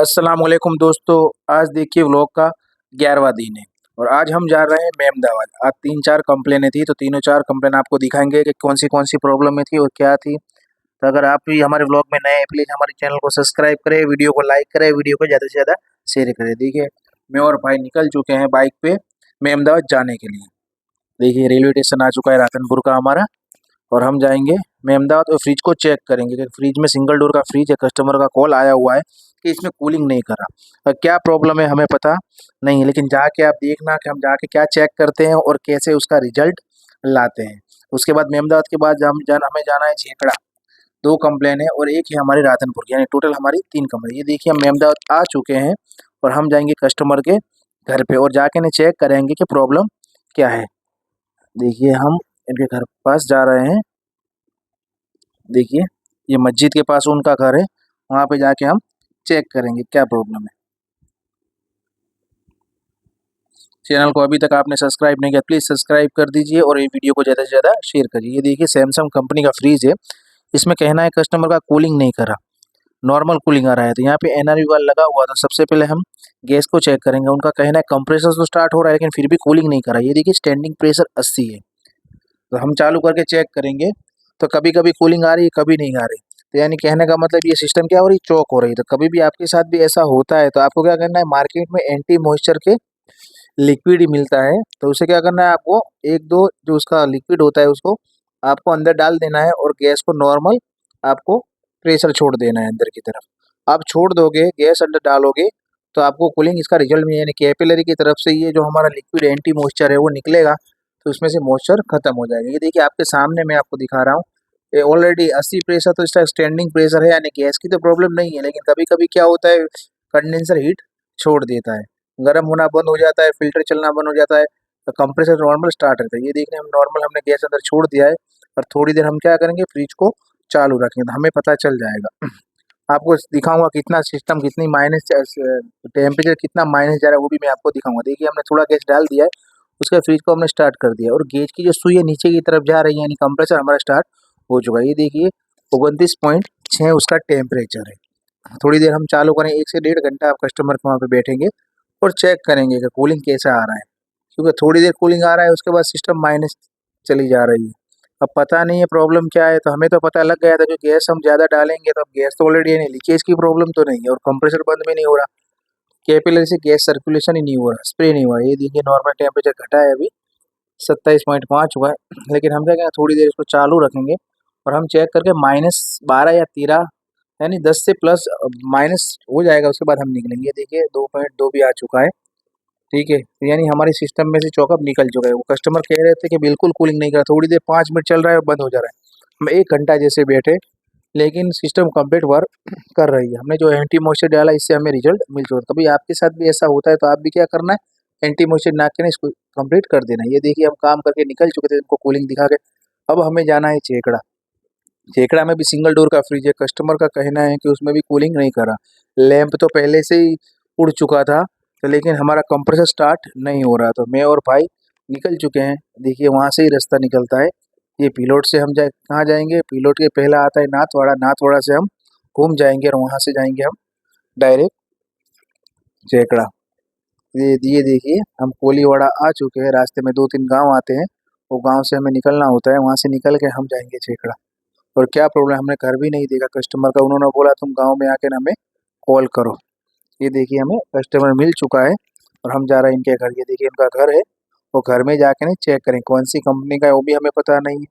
अस्सलाम वालेकुम दोस्तों। आज देखिए व्लॉग का 11वां दिन है और आज हम जा रहे हैं मेमदावाद। आज 3-4 कंप्लेनें थी तो तीनों चार कंप्लेन आपको दिखाएंगे कि कौन सी प्रॉब्लम में थी और क्या थी। तो अगर आप भी हमारे व्लॉग में नए हैं प्लीज़ हमारे चैनल को सब्सक्राइब करें, वीडियो को लाइक करें, वीडियो को ज़्यादा से ज़्यादा शेयर करें। देखिए मैं और भाई निकल चुके हैं बाइक पे मेमदावाद जाने के लिए। देखिए रेलवे स्टेशन आ चुका है रातनपुर का हमारा और हम जाएंगे मैं अहमदाबाद और फ्रिज को चेक करेंगे कि फ्रिज में सिंगल डोर का फ्रिज है। कस्टमर का कॉल आया हुआ है कि इसमें कूलिंग नहीं कर रहा। क्या प्रॉब्लम है हमें पता नहीं है, लेकिन जाके आप देखना कि हम जाके क्या चेक करते हैं और कैसे उसका रिजल्ट लाते हैं। उसके बाद मैं अहमदाबाद के बाद हमें जाना है झेकड़ा। 2 कंप्लेन है और एक है हमारी राधनपुर की, यानी टोटल हमारी 3 कंप्लेन। ये देखिए हम अहमदाबाद आ चुके हैं और हम जाएंगे कस्टमर के घर पे और जाके इन्हें चेक करेंगे कि प्रॉब्लम क्या है। देखिए हम इनके घर पास जा रहे हैं। देखिए ये मस्जिद के पास उनका घर है, वहाँ पे जाके हम चेक करेंगे क्या प्रॉब्लम है। चैनल को अभी तक आपने सब्सक्राइब नहीं किया प्लीज़ सब्सक्राइब कर दीजिए और ये वीडियो को ज़्यादा से ज़्यादा शेयर करिए। ये देखिए सैमसंग कंपनी का फ्रिज है, इसमें कहना है कस्टमर का कूलिंग नहीं करा, नॉर्मल कूलिंग आ रहा है। तो यहाँ पे एनआरवी वाल लगा हुआ था। सबसे पहले हम गैस को चेक करेंगे। उनका कहना है कंप्रेसर तो स्टार्ट हो रहा है लेकिन फिर भी कूलिंग नहीं करा। ये देखिए स्टैंडिंग प्रेशर 80 है। तो हम चालू करके चेक करेंगे तो कभी कभी कूलिंग आ रही है, कभी नहीं आ रही। तो यानी कहने का मतलब ये सिस्टम क्या हो रही, चौक हो रही है। तो कभी भी आपके साथ भी ऐसा होता है तो आपको क्या करना है, मार्केट में एंटी मॉइस्चर के लिक्विड ही मिलता है। तो उसे क्या करना है, आपको एक दो जो उसका लिक्विड होता है उसको आपको अंदर डाल देना है और गैस को नॉर्मल आपको प्रेशर छोड़ देना है अंदर की तरफ। आप छोड़ दोगे, गैस अंदर डालोगे तो आपको कूलिंग इसका रिजल्ट में, यानी कैपिलरी की तरफ से ये जो हमारा लिक्विड एंटी मॉइस्चर है वो निकलेगा तो उसमें से मॉइस्चर खत्म हो जाएगा। ये देखिए आपके सामने मैं आपको दिखा रहा हूँ, ये ऑलरेडी 80 प्रेशर तो इसका स्टैंडिंग प्रेशर है, यानी गैस की तो प्रॉब्लम नहीं है। लेकिन कभी कभी क्या होता है, कंडेंसर हीट छोड़ देता है, गर्म होना बंद हो जाता है, फिल्टर चलना बंद हो जाता है, तो कंप्रेसर नॉर्मल स्टार्ट रहता है। ये देखने हम नॉर्मल हमने गैस अंदर छोड़ दिया है और थोड़ी देर हम क्या करेंगे, फ्रिज को चालू रखेंगे तो हमें पता चल जाएगा। आपको दिखाऊंगा कितना सिस्टम कितनी माइनस टेम्परेचर कितना माइनस जा रहा है वो भी मैं आपको दिखाऊंगा। देखिए हमने थोड़ा गैस डाल दिया है, उसके फ्रिज को हमने स्टार्ट कर दिया और गेज की जो सुई है नीचे की तरफ जा रही है, यानी कंप्रेसर हमारा स्टार्ट हो चुका है। ये देखिए 29.6 उसका टेम्परेचर है। थोड़ी देर हम चालू करें, 1 से 1.5 घंटा आप कस्टमर के वहाँ पे बैठेंगे और चेक करेंगे कि कूलिंग कैसा आ रहा है। क्योंकि थोड़ी देर कूलिंग आ रहा है उसके बाद सिस्टम माइनस चली जा रही है। अब पता नहीं है प्रॉब्लम क्या है, तो हमें तो पता लग गया था कि गैस हम ज़्यादा डालेंगे तो अब गैस तो ऑलरेडी है, लीकेज की प्रॉब्लम तो नहीं है और कंप्रेसर बंद भी नहीं हो रहा, कैपिलरी से गैस सर्कुलेशन ही नहीं हो रहा, स्प्रे नहीं हो रहा। ये देखिए नॉर्मल टेम्परेचर घटा है, अभी 27.5 हुआ है। लेकिन हम क्या करेंगे, थोड़ी देर इसको चालू रखेंगे और हम चेक करके -12 या 13 यानी 10 से प्लस माइनस हो जाएगा, उसके बाद हम निकलेंगे। देखिए 2.2 भी आ चुका है। ठीक है, तो यानी हमारी सिस्टम में से चौकअप निकल चुका है। वो कस्टमर कह रहे थे कि बिल्कुल कूलिंग नहीं कर रहा, थोड़ी देर 5 मिनट चल रहा है और बंद हो जा रहा है। हम 1 घंटा जैसे बैठे लेकिन सिस्टम कंप्लीट वर्क कर रही है। हमने जो एंटी मॉइस्चर डाला इससे हमें रिजल्ट मिल चुका है। कभी आपके साथ भी ऐसा होता है तो आप भी क्या करना है, एंटी मॉइस्चर ना के इसको कंप्लीट कर देना है। ये देखिए हम काम करके निकल चुके थे इनको कूलिंग दिखा के। अब हमें जाना है चेकड़ा। चेकड़ा में भी सिंगल डोर का फ्रिज है। कस्टमर का कहना है कि उसमें भी कूलिंग नहीं करा, लैंप तो पहले से ही उड़ चुका था तो लेकिन हमारा कंप्रेसर स्टार्ट नहीं हो रहा। तो मैं और भाई निकल चुके हैं। देखिए वहाँ से ही रास्ता निकलता है। ये पिलोट से हम कहाँ जाएंगे, पिलोट के पहला आता है नाथवाड़ा, नाथवाड़ा से हम घूम जाएंगे और वहाँ से जाएंगे हम डायरेक्ट चेकड़ा। ये देखिए हम कोलीवाड़ा आ चुके हैं। रास्ते में 2-3 गांव आते हैं, वो गांव से हमें निकलना होता है, वहाँ से निकल के हम जाएंगे चेकड़ा। और क्या प्रॉब्लम, हमने घर भी नहीं देखा कस्टमर का, उन्होंने बोला तुम गांव में आके ना हमें कॉल करो। ये देखिए हमें कस्टमर मिल चुका है और हम जा रहे हैं इनके घर। ये देखिए इनका घर है, वो घर में जाके ना चेक करें कौन सी कंपनी का है वो भी हमें पता नहीं है।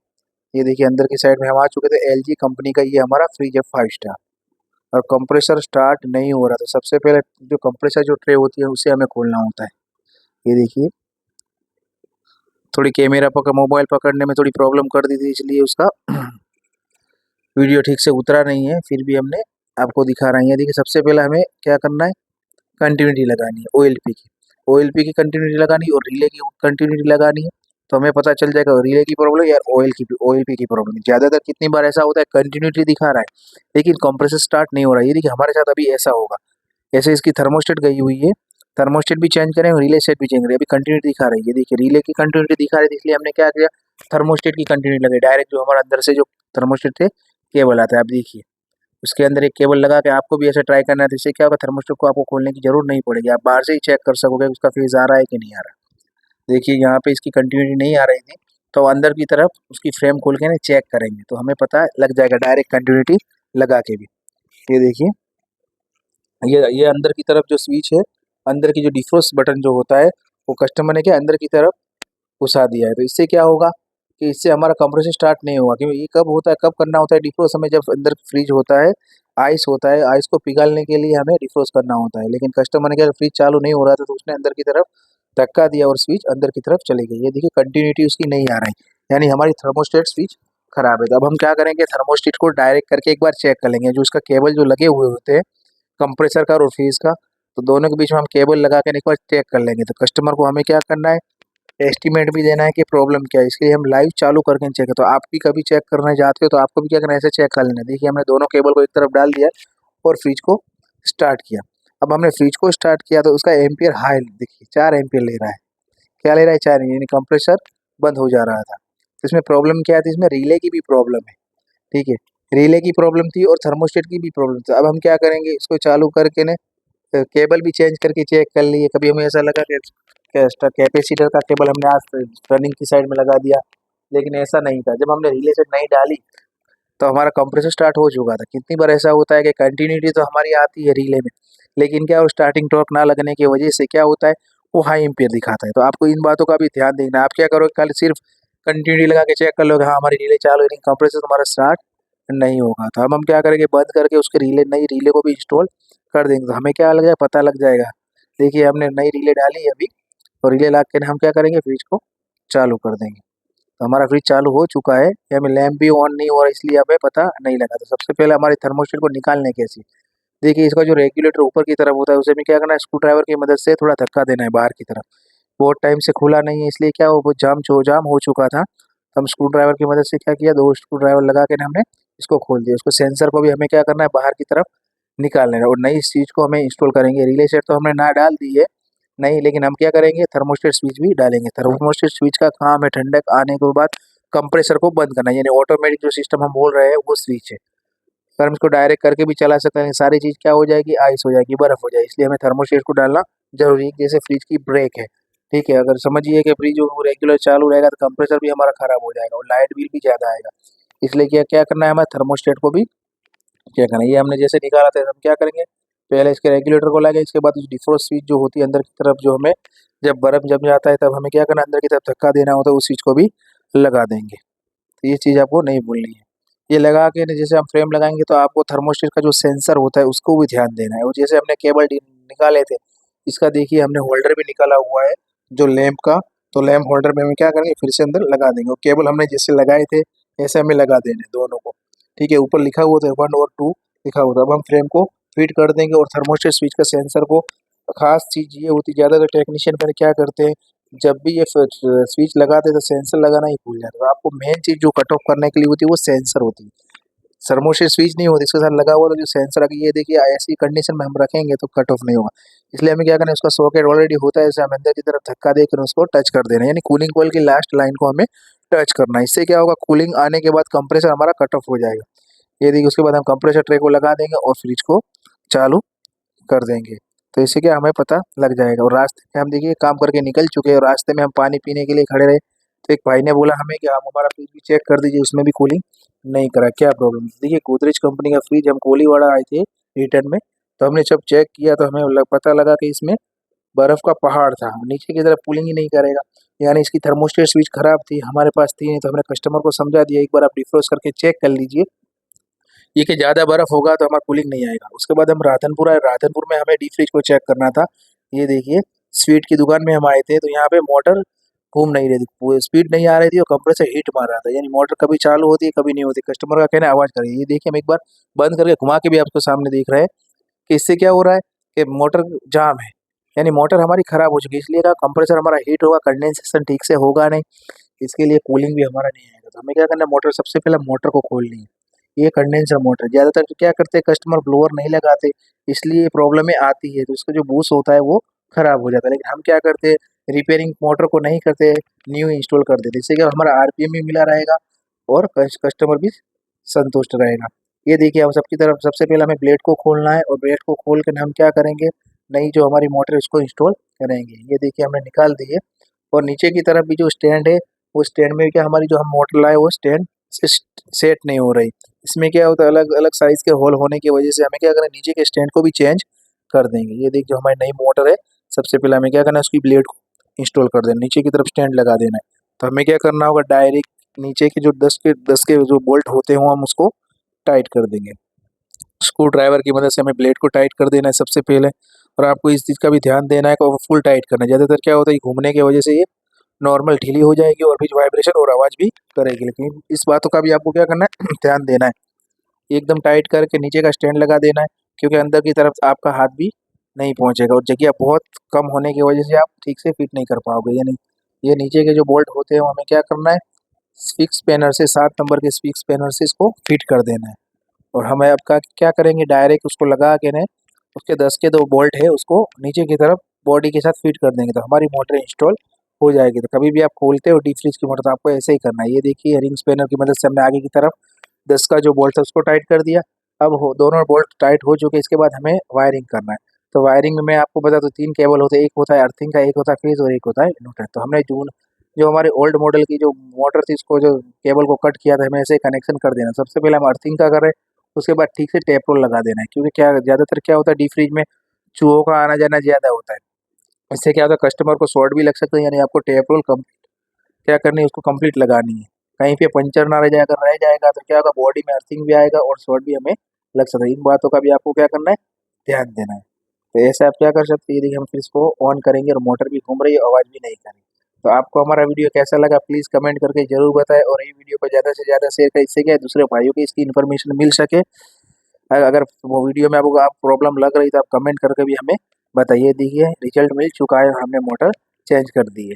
ये देखिए अंदर की साइड में हम आ चुके थे। एलजी कंपनी का ये हमारा फ्रिज है 5 स्टार और कंप्रेसर स्टार्ट नहीं हो रहा था। सबसे पहले जो कंप्रेसर जो ट्रे होती है उसे हमें खोलना होता है। ये देखिए थोड़ी कैमरा पकड़ मोबाइल पकड़ने में थोड़ी प्रॉब्लम कर दी थी, इसलिए उसका वीडियो ठीक से उतरा नहीं है, फिर भी हमने आपको दिखा रहे हैं। देखिए सबसे पहले हमें क्या करना है, कंटिन्यूटी लगानी है ओएलपी की, ओएलपी की कंटिन्यूटी लगानी है और रिले की कंटिन्यूटी लगानी है। तो हमें पता चल जाएगा रिले की प्रॉब्लम या ओएलपी की प्रॉब्लम। ज़्यादातर कितनी बार ऐसा होता है कंटिन्यूटी दिखा रहा है लेकिन कंप्रेसर स्टार्ट नहीं हो रहा है। ये देखिए हमारे साथ अभी ऐसा होगा। ऐसे इसकी थर्मोस्टेट गई हुई है, थर्मोस्टेट भी चेंज करें और रिले सेट भी चेंज करें। अभी कंटिन्यूटी दिखा रही है, देखिए रिले की कंटिन्यूटी दिखा रही थी इसलिए हमने क्या किया, थर्मोस्टेट की कंटिन्यूटी लगाई डायरेक्ट, जो हमारा अंदर से जो थर्मोस्टेट थे केबल आता है। आप देखिए उसके अंदर एक केबल लगा के आपको भी ऐसे ट्राई करना है, तो इससे क्या होगा, थर्मोस्टेट को आपको खोलने की जरूरत नहीं पड़ेगी, आप बाहर से ही चेक कर सकोगे उसका फेज आ रहा है कि नहीं आ रहा। देखिए यहाँ पे इसकी कंटिन्यूटी नहीं आ रही थी, तो अंदर की तरफ उसकी फ्रेम खोल के ना चेक करेंगे तो हमें पता लग जाएगा डायरेक्ट कंटिन्यूटी लगा के भी। ये देखिए, ये अंदर की तरफ जो स्विच है, अंदर की जो डिफ्रोस्ट बटन जो होता है, वो कस्टमर ने क्या अंदर की तरफ घुसा दिया है। तो इससे क्या होगा कि इससे हमारा कंप्रेसर स्टार्ट नहीं होगा, क्योंकि ये कब होता है, कब करना होता है डिफ्रोस्ट, हमें जब अंदर फ्रीज होता है, आइस होता है, आइस को पिघालने के लिए हमें डिफ्रोस्ट करना होता है। लेकिन कस्टमर ने क्या, फ्रीज चालू नहीं हो रहा था तो उसने अंदर की तरफ धक्का दिया और स्विच अंदर की तरफ चली गई। ये देखिए कंटिन्यूटी उसकी नहीं आ रही, यानी हमारी थर्मोस्टेट स्विच खराब है। तो अब हम क्या करेंगे, थर्मोस्टेट को डायरेक्ट करके एक बार चेक कर लेंगे, जो उसका केबल जो लगे हुए होते हैं कंप्रेसर का और फेज का, तो दोनों के बीच में हम केबल लगा के एक बार चेक कर लेंगे। तो कस्टमर को हमें क्या करना है, एस्टीमेट भी देना है कि प्रॉब्लम क्या है, इसके लिए हम लाइव चालू करके चेक है। तो आप भी कभी चेक करना चाहते हो तो आपको भी क्या करना है, ऐसे चेक कर लेना। देखिए हमने दोनों केबल को एक तरफ डाल दिया और फ्रिज को स्टार्ट किया। अब हमने फ्रिज को स्टार्ट किया तो उसका एम्पियर हाई देखिए 4 एम्पियर ले रहा है। क्या ले रहा है, 4, यानी कंप्रेसर बंद हो जा रहा था। तो इसमें प्रॉब्लम क्या थी, इसमें रिले की भी प्रॉब्लम है, ठीक है, रिले की प्रॉब्लम थी और थर्मोस्टेट की भी प्रॉब्लम थी। अब हम क्या करेंगे, इसको चालू करके ने केबल भी चेंज करके चेक कर लिए। कभी हमें ऐसा लगा कि कैपेसिटर का केबल हमने आज रनिंग की साइड में लगा दिया, लेकिन ऐसा नहीं था। जब हमने रिले सेट नहीं डाली तो हमारा कंप्रेसर स्टार्ट हो चुका था। कितनी बार ऐसा होता है कि कंटिन्यूटी तो हमारी आती है रिले में, लेकिन क्या, वो स्टार्टिंग टॉर्क ना लगने की वजह से क्या होता है, वो हाई एम्पियर दिखाता है। तो आपको इन बातों का भी ध्यान देना है। आप क्या करोगे, कल सिर्फ कंटिन्यूटी लगा के चेक कर लोगे, हाँ हमारी रिले चालू है, लेकिन कंप्रेसर तुम्हारा स्टार्ट नहीं होगा। तो अब हम क्या करेंगे, बंद करके उसके रिले, नई रिले को भी इंस्टॉल कर देंगे। तो हमें क्या लग जाएगा, पता लग जाएगा। देखिए हमने नई रिले डाली है अभी, और रिले ला के हम क्या करेंगे, फ्रिज को चालू कर देंगे। तो हमारा फ्रिज चालू हो चुका है, या हमें लैंप भी ऑन नहीं हो रहा, इसलिए हमें पता नहीं लगा। तो सबसे पहले हमारे थर्मोस्टेट को निकालने कैसे, देखिए इसका जो रेगुलेटर ऊपर की तरफ होता है उसे हमें क्या करना है, स्क्रू ड्राइवर की मदद से थोड़ा धक्का देना है बाहर की तरफ। बहुत टाइम से खुला नहीं है, इसलिए क्या वो जाम हो चुका था। तो हम स्क्रू ड्राइवर की मदद से क्या किया, 2 स्क्रू ड्राइवर लगा के हमने इसको खोल दिया। उसको सेंसर को भी हमें क्या करना है, बाहर की तरफ निकाल लेना है, और नई इस चीज को हमें इंस्टॉल करेंगे। रिले सेट तो हमने ना डाल दी है नहीं, लेकिन हम क्या करेंगे, थर्मोस्टेट स्विच भी डालेंगे। थर्मोस्टेट स्विच का काम है ठंडक आने के बाद कंप्रेसर को बंद करना, यानी ऑटोमेटिक जो सिस्टम हम बोल रहे हैं वो स्विच है। अगर हम इसको डायरेक्ट करके भी चला सकते हैं, सारी चीज़ क्या हो जाएगी, आइस हो जाएगी, बर्फ हो जाएगी। इसलिए हमें थर्मोस्टेट को डालना जरूरी है, जैसे फ्रिज की ब्रेक है, ठीक है। अगर समझिए कि फ्रिज रेगुलर चालू रहेगा तो कंप्रेसर भी हमारा खराब हो जाएगा और लाइट बिल भी ज़्यादा आएगा। इसलिए क्या क्या करना है, हमें थर्मोस्टेट को भी क्या करना है, ये हमने जैसे निकाला था, हम क्या करेंगे, पहले इसके रेगुलेटर को लगे, इसके बाद उस डिफ्रोस्ट स्विच जो होती है अंदर की तरफ, जो हमें जब बर्फ जम जाता है तब हमें क्या करना है, अंदर की तरफ धक्का देना होता है, उस स्विच को भी लगा देंगे। तो ये चीज़ आपको नहीं भूलनी है। ये लगा के ना जैसे हम फ्रेम लगाएंगे तो आपको थर्मोस्टेट का जो सेंसर होता है उसको भी ध्यान देना है। और जैसे हमने केबल निकाले थे, इसका देखिए हमने होल्डर भी निकाला हुआ है जो लैंप का, तो लैंप होल्डर में हम क्या करेंगे, फिर से अंदर लगा देंगे। और केबल हमने जैसे लगाए थे ऐसे हमें लगा देने दोनों को, ठीक है। ऊपर लिखा हुआ था 1 और 2 लिखा हुआ था। अब हम फ्रेम को फिट कर देंगे और थर्मोस्टेट स्विच का सेंसर को, खास चीज़ ये होती है ज़्यादातर टेक्नीशियन पर क्या करते हैं, जब भी ये स्विच लगाते हैं तो सेंसर लगाना ही भूल जाते हैं। तो आपको मेन चीज़ जो कट ऑफ करने के लिए होती है वो सेंसर होती है, थर्मोस्टेट स्विच नहीं होती, इसके साथ लगा हुआ तो जो सेंसर है, ये देखिए ऐसी कंडीशन में हम रखेंगे तो कट ऑफ नहीं होगा। इसलिए हमें क्या करना है, उसका सॉकेट ऑलरेडी होता है, जैसे हम अंदर की तरफ धक्का देकर उसको टच कर देना है, यानी कूलिंग कॉइल की लास्ट लाइन को हमें टच करना है। इससे क्या होगा, कूलिंग आने के बाद कंप्रेसर हमारा कट ऑफ हो जाएगा। ये देखिए उसके बाद हम कंप्रेसर ट्रे को लगा देंगे और फ्रिज को चालू कर देंगे। तो इससे क्या हमें पता लग जाएगा। और रास्ते में हम देखिए काम करके निकल चुके हैं, और रास्ते में हम पानी पीने के लिए खड़े रहे तो एक भाई ने बोला हमें कि आप हमारा फ्रिज भी चेक कर दीजिए, उसमें भी कूलिंग नहीं करा, क्या प्रॉब्लम। देखिए गोदरेज कंपनी का फ्रिज हम कोलीवाड़ा आए थे रिटर्न में, तो हमने जब चेक किया तो हमें पता लगा कि इसमें बर्फ का पहाड़ था, नीचे की तरफ कूलिंग ही नहीं करेगा, यानी इसकी थर्मोस्टेट स्विच खराब थी, हमारे पास थी नहीं। तो हमने कस्टमर को समझा दिया, एक बार आप डिफ्रोस्ट करके चेक कर लीजिए, ये कि ज़्यादा बर्फ होगा तो हमारा कूलिंग नहीं आएगा। उसके बाद हम राधनपुर आए, राधनपुर में हमें डीप फ्रिज को चेक करना था। ये देखिए स्वीट की दुकान में हम आए थे, तो यहाँ पे मोटर घूम नहीं रही थी, स्पीड नहीं आ रही थी और कंप्रेसर हीट मार रहा था, यानी मोटर कभी चालू होती है कभी नहीं होती। कस्टमर का कहना है आवाज़ करिए, ये देखिए हम एक बार बंद करके घुमा के भी आपको सामने देख रहे हैं कि इससे क्या हो रहा है कि मोटर जाम है, यानी मोटर हमारी खराब हो चुकी है। इसलिए कंप्रेसर हमारा हीट होगा, कंडेंसेशन ठीक से होगा नहीं, इसके लिए कूलिंग भी हमारा नहीं आएगा। तो हमें क्या करना है, मोटर सबसे पहले मोटर को खोलनी है। ये कंडेंसर मोटर ज़्यादातर तो क्या करते हैं, कस्टमर ब्लोअर नहीं लगाते, इसलिए प्रॉब्लमें आती है। तो इसका जो बूस्ट होता है वो खराब हो जाता है। लेकिन हम क्या करते हैं, रिपेयरिंग मोटर को नहीं करते, न्यू इंस्टॉल कर देते, इससे क्या हमारा आरपीएम भी मिला रहेगा और कस्टमर भी संतुष्ट रहेगा। ये देखिए अब सबकी तरफ सबसे पहले हमें ब्लेड को खोलना है और ब्लेड को खोल कर हम क्या करेंगे, नई जो हमारी मोटर है उसको इंस्टॉल करेंगे। ये देखिए हमने निकाल दी है और नीचे की तरफ भी जो स्टैंड है वो स्टैंड में क्या हमारी जो हम मोटर लाए वो स्टैंड से सेट नहीं हो रही। इसमें क्या होता है अलग अलग साइज के होल होने की वजह से हमें क्या करना है, नीचे के स्टैंड को भी चेंज कर देंगे। ये देखिए जो हमारी नई मोटर है सबसे पहले हमें क्या करना है उसकी ब्लेड को इंस्टॉल कर देना, नीचे की तरफ स्टैंड लगा देना है। तो हमें क्या करना होगा, डायरेक्ट नीचे के जो 10 के जो बोल्ट होते हैं हम उसको टाइट कर देंगे। स्क्रू ड्राइवर की मदद से हमें ब्लेड को टाइट कर देना है सबसे पहले, और आपको इस चीज़ का भी ध्यान देना है कि फुल टाइट करना है। ज़्यादातर क्या होता है घूमने की वजह से ये नॉर्मल ढीली हो जाएगी और भी वाइब्रेशन और आवाज़ भी करेगी, लेकिन इस बातों का भी आपको क्या करना है ध्यान देना है। एकदम टाइट करके नीचे का स्टैंड लगा देना है, क्योंकि अंदर की तरफ आपका हाथ भी नहीं पहुंचेगा और जगह बहुत कम होने की वजह से आप ठीक से फिट नहीं कर पाओगे। यानी ये नीचे के जो बोल्ट होते हैं हमें क्या करना है, फिक्स पैनर से 7 नंबर के फिक्स पैनर से इसको फिट कर देना है। और हमें अब क्या करेंगे, डायरेक्ट उसको लगा के ने उसके 10 के 2 बोल्ट है उसको नीचे की तरफ बॉडी के साथ फिट कर देंगे तो हमारी मोटर इंस्टॉल हो जाएगी। तो कभी भी आप खोलते हो डीप फ्रीज की मोटर तो आपको ऐसे ही करना है। ये देखिए रिंग स्पैनर की मदद से हमने आगे की तरफ 10 का जो बोल्ट है उसको टाइट कर दिया। अब दोनों बोल्ट टाइट हो चुके, इसके बाद हमें वायरिंग करना है। तो वायरिंग में मैं आपको बता दूं 3 केबल होते हैं, एक होता है अर्थिंग का, एक होता है फेज और एक होता है न्यूट्रल। तो हमने जो हमारे ओल्ड मॉडल की जो मोटर थी उसको जो केबल को कट किया था हमें ऐसे कनेक्शन कर देना। सबसे पहले हम अर्थिंग का कर रहे हैं, उसके बाद ठीक से टेप रोल लगा देना है, क्योंकि क्या ज़्यादातर क्या होता है डीप फ्रीज में चूहों का आना जाना ज़्यादा होता है। इससे क्या होता है कस्टमर को शॉर्ट भी लग सकता है, यानी आपको टेप रोल कम क्या करनी है उसको कंप्लीट लगानी है। कहीं पे पंचर ना रह जाएगा तो क्या होगा बॉडी में अर्थिंग भी आएगा और शॉर्ट भी हमें लग सकता है। इन बातों का भी आपको क्या करना है, ध्यान देना है। तो ऐसे आप क्या कर सकते हैं, ये देखिए हम फिर इसको ऑन करेंगे और मोटर भी घूम रही है, आवाज़ भी नहीं कर रही। तो आपको हमारा वीडियो कैसा लगा प्लीज़ कमेंट करके जरूर बताएं और ये वीडियो को ज़्यादा से ज़्यादा शेयर करें, इससे क्या है दूसरे भाइयों को इसकी इन्फॉर्मेशन मिल सके। अगर वो वीडियो में आपको आप प्रॉब्लम लग रही तो आप कमेंट करके भी हमें बताइए। देखिए रिजल्ट मिल चुका है, हमने मोटर चेंज कर दी है।